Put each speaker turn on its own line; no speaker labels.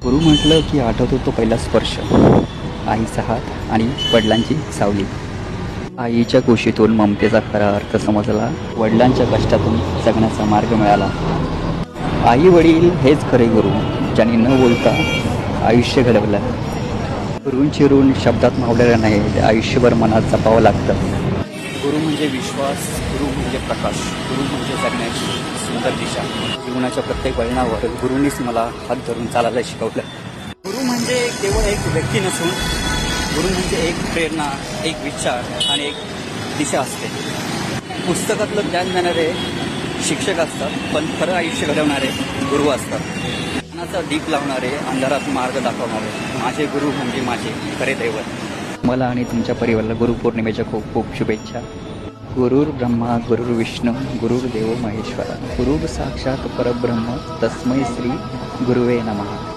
गुरु म्हटलं की आठवतो तो पहिला स्पर्श, आईचा हात आणि वडिलांची सावली. आईच्या कुशीतून ममतेचा खरा अर्थ समजला, वडिलांच्या कष्टातून जगण्याचा मार्ग मिळाला. आई वडील हेच खरे गुरु, ज्यांनी न बोलता आयुष्य घडवलं. गुरूंची ऋण शब्दात मावलेलं नाही, ते आयुष्यभर मनात जपावं लागतं. गुरु म्हणजे विश्वास, गुरु म्हणजे प्रकाश, गुरु म्हणजे जगण्याची सुंदर दिशा. जीवनाच्या प्रत्येक वळणावर गुरूंनीच मला हात धरून चालायला शिकवलं. गुरु म्हणजे केवळ एक व्यक्ती नसून गुरु म्हणजे एक प्रेरणा, एक विचार आणि एक दिशा असते. पुस्तकातलं ज्ञान देणारे शिक्षक असतात, पण खरं आयुष्य घडवणारे गुरु असतात. ज्ञानाचा दीप लावणारे, अंधारात मार्ग दाखवणारे माझे गुरु म्हणजे माझे खरे दैवत. मला आणि तुमच्या परिवाराला गुरुपौर्णिमेच्या खूप खूप शुभेच्छा. गुरुर् ब्रह्मा गुरुर्विष्णू गुरुर्देव महेश्वरा, गुरुर् साक्षात परब्रह्म तस्मै श्री गुरुवे नमः.